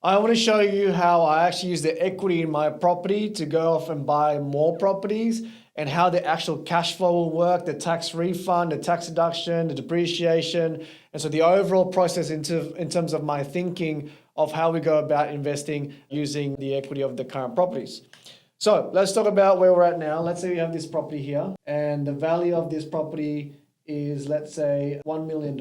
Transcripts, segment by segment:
I want to show you how I actually use the equity in my property to go off and buy more properties and how the actual cash flow will work, the tax refund, the tax deduction, the depreciation, and so the overall process in terms of my thinking of how we go about investing using the equity of the current properties. So let's talk about where we're at now. Let's say we have this property here and the value of this property is, let's say, $1 million.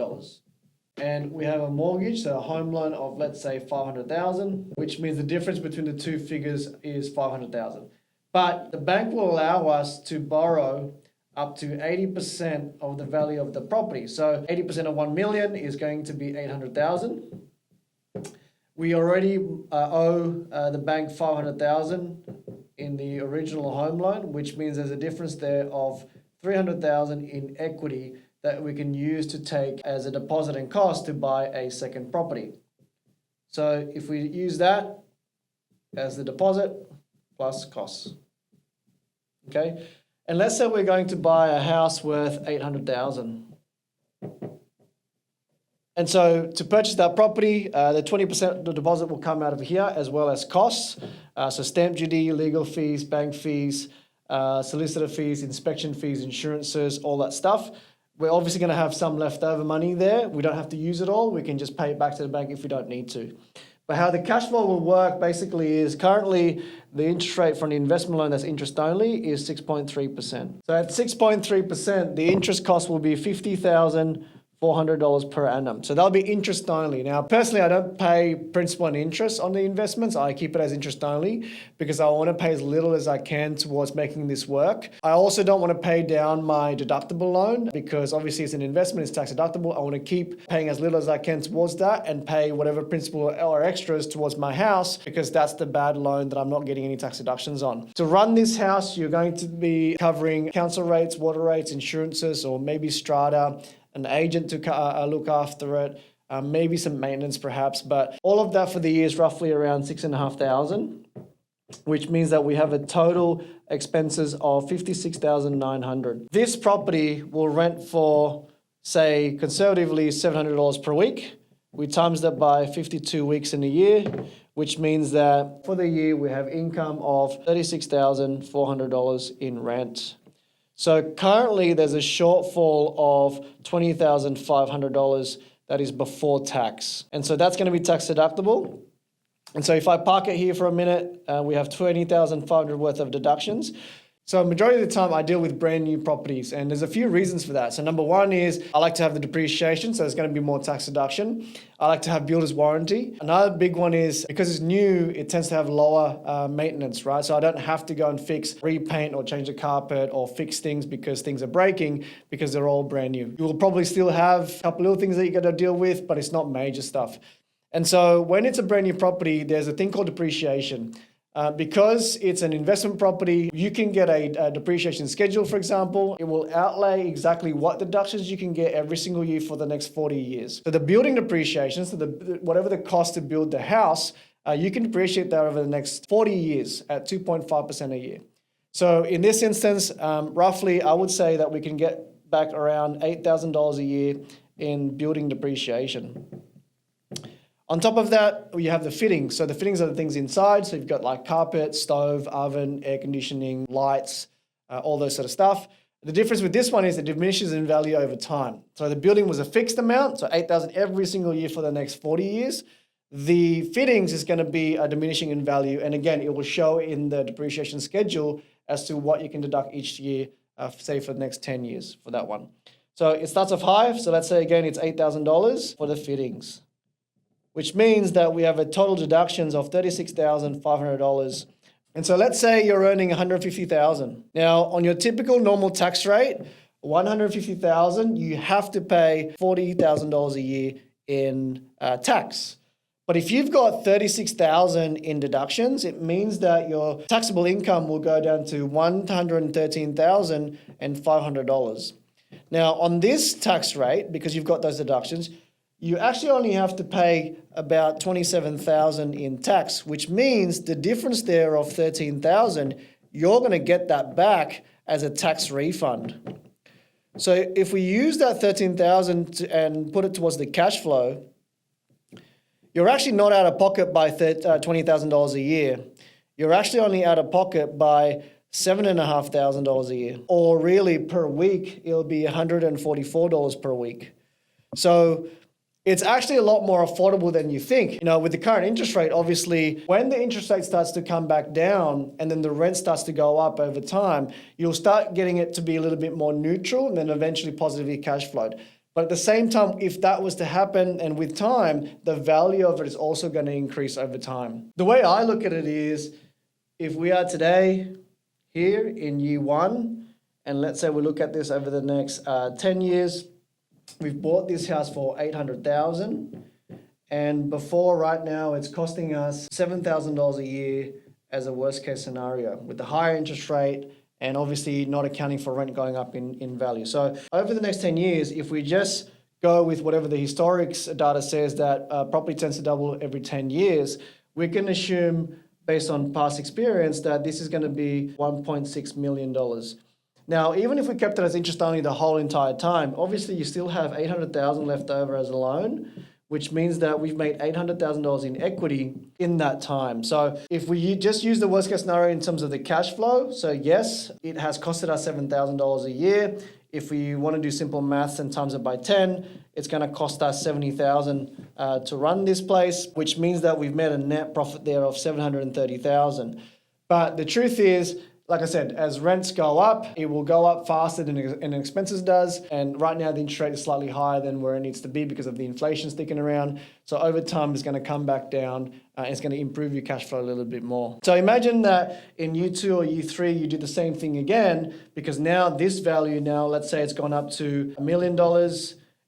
And we have a mortgage, so a home loan of, let's say, $500,000, which means the difference between the two figures is $500,000. But the bank will allow us to borrow up to 80% of the value of the property. So 80% of 1 million is going to be 800,000. We already owe the bank 500,000 in the original home loan, which means there's a difference there of 300,000 in equity that we can use to take as a deposit and cost to buy a second property. So if we use that as the deposit plus costs, okay? And let's say we're going to buy a house worth 800,000. And so to purchase that property, the 20% deposit will come out of here as well as costs. So stamp duty, legal fees, bank fees, solicitor fees, inspection fees, insurances, all that stuff. We're obviously going to have some leftover money there. We don't have to use it all. We can just pay it back to the bank if we don't need to. But how the cash flow will work basically is currently the interest rate from the investment loan that's interest only is 6.3%. So at 6.3%, the interest cost will be $50,400 per annum. So that'll be interest only. Now, personally, I don't pay principal and interest on the investments. I keep it as interest only because I want to pay as little as I can towards making this work. I also don't want to pay down my deductible loan because obviously it's an investment, it's tax deductible. I want to keep paying as little as I can towards that and pay whatever principal or extras towards my house because that's the bad loan that I'm not getting any tax deductions on. To run this house, you're going to be covering council rates, water rates, insurances, or maybe strata, an agent to look after it, maybe some maintenance perhaps, but all of that for the year is roughly around $6,500, which means that we have a total expenses of $56,900. This property will rent for, say, conservatively $700 per week. We times that by 52 weeks in a year, which means that for the year we have income of $36,400 in rent. So currently there's a shortfall of $20,500 that is before tax. And so that's going to be tax deductible. And so if I park it here for a minute, we have $20,500 worth of deductions. So majority of the time I deal with brand new properties and there's a few reasons for that. So number one is I like to have the depreciation, so there's going to be more tax deduction. I like to have builder's warranty. Another big one is because it's new, it tends to have lower maintenance, right? So I don't have to go and repaint or change the carpet or fix things because things are breaking because they're all brand new. You will probably still have a couple little things that you got to deal with, but it's not major stuff. And so when it's a brand new property, there's a thing called depreciation. Because it's an investment property, you can get a depreciation schedule, for example. It will outlay exactly what deductions you can get every single year for the next 40 years. So the building depreciation, so whatever the cost to build the house, you can depreciate that over the next 40 years at 2.5% a year. So in this instance, roughly, I would say that we can get back around $8,000 a year in building depreciation. On top of that, you have the fittings. So the fittings are the things inside. So you've got like carpet, stove, oven, air conditioning, lights, all those sort of stuff. The difference with this one is it diminishes in value over time. So the building was a fixed amount, so $8,000 every single year for the next 40 years. The fittings is going to be diminishing in value. And again, it will show in the depreciation schedule as to what you can deduct each year, say for the next 10 years for that one. So it starts off high. So let's say again, it's $8,000 for the fittings, which means that we have a total deductions of $36,500. And so let's say you're earning $150,000. Now, on your typical normal tax rate, $150,000, you have to pay $40,000 a year in tax. But if you've got $36,000 in deductions, it means that your taxable income will go down to $113,500. Now, on this tax rate, because you've got those deductions, you actually only have to pay about $27,000 in tax, which means the difference there of $13,000, you're going to get that back as a tax refund. So if we use that $13,000 and put it towards the cash flow, you're actually not out of pocket by $20,000 a year. You're actually only out of pocket by $7,500 a year. Or really per week, it'll be $144 per week. So it's actually a lot more affordable than you think. You know, with the current interest rate, obviously, when the interest rate starts to come back down and then the rent starts to go up over time, you'll start getting it to be a little bit more neutral and then eventually positively cash flowed. But at the same time, if that was to happen and with time, the value of it is also going to increase over time. The way I look at it is, if we are today here in year one, and let's say we look at this over the next 10 years, we've bought this house for $800,000, and before right now it's costing us $7,000 a year as a worst case scenario with the higher interest rate and obviously not accounting for rent going up in value. So over the next 10 years, if we just go with whatever the historics data says that property tends to double every 10 years, we can assume based on past experience that this is going to be $1.6 million. Now, even if we kept it as interest only the whole entire time, obviously you still have $800,000 left over as a loan, which means that we've made $800,000 in equity in that time. So if we just use the worst case scenario in terms of the cash flow, so yes, it has costed us $7,000 a year. If we want to do simple maths and times it by 10, it's going to cost us $70,000 to run this place, which means that we've made a net profit there of $730,000. But the truth is, like I said, as rents go up, it will go up faster than expenses does. And right now the interest rate is slightly higher than where it needs to be because of the inflation sticking around. So over time, it's going to come back down and it's going to improve your cash flow a little bit more. So imagine that in year 2 or year 3, you do the same thing again, because now this value now, let's say it's gone up to $1 million.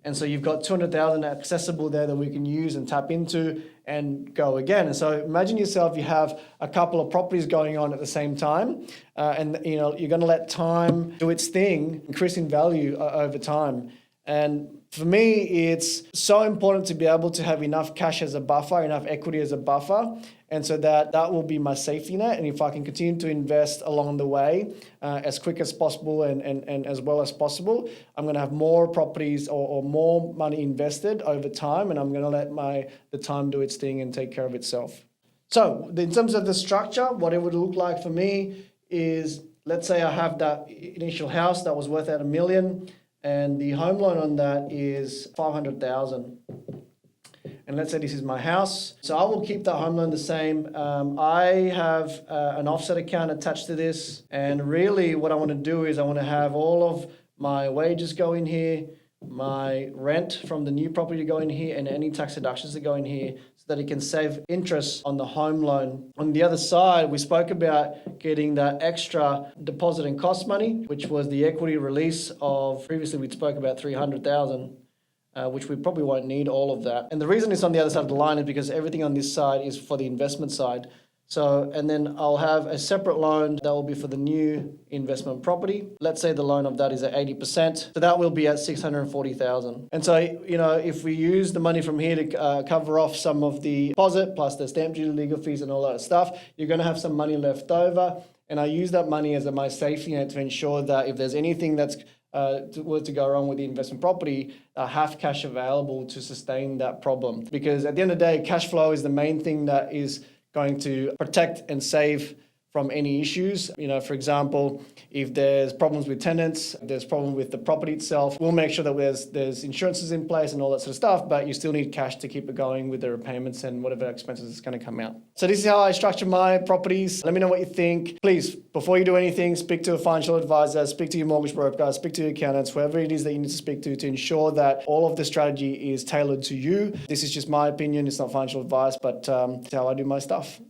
And so you've got $200,000 accessible there that we can use and tap into and go again. And so imagine yourself, you have a couple of properties going on at the same time, and you know you're going to let time do its thing, increase in value over time. And for me, it's so important to be able to have enough cash as a buffer, enough equity as a buffer, and so that will be my safety net. And if I can continue to invest along the way as quick as possible and as well as possible, I'm going to have more properties or more money invested over time, and I'm going to let the time do its thing and take care of itself. So in terms of the structure, what it would look like for me is, let's say I have that initial house that was worth at $1 million, and the home loan on that is $500,000. And let's say this is my house. So I will keep that home loan the same. I have an offset account attached to this. And really what I want to do is I want to have all of my wages go in here, my rent from the new property to go in here, and any tax deductions to go in here, so that it can save interest on the home loan. On the other side, we spoke about getting that extra deposit and cost money, which was the equity release of, previously we spoke about $300,000. Which we probably won't need all of that. And the reason it's on the other side of the line is because everything on this side is for the investment side. So, and then I'll have a separate loan that will be for the new investment property. Let's say the loan of that is at 80%. So that will be at $640,000. And so, you know, if we use the money from here to cover off some of the deposit, plus the stamp duty, legal fees and all that stuff, you're going to have some money left over. And I use that money as my safety net to ensure that if there's anything that's were to go wrong with the investment property, have cash available to sustain that problem. Because at the end of the day, cash flow is the main thing that is going to protect and save from any issues. You know, for example, if there's problems with tenants, there's problem with the property itself, we'll make sure that there's insurances in place and all that sort of stuff, but you still need cash to keep it going with the repayments and whatever expenses is going to come out. So this is how I structure my properties. Let me know what you think. Please, before you do anything, speak to a financial advisor, speak to your mortgage broker, speak to your accountants, whoever it is that you need to speak to ensure that all of the strategy is tailored to you. This is just my opinion. It's not financial advice, but it's how I do my stuff.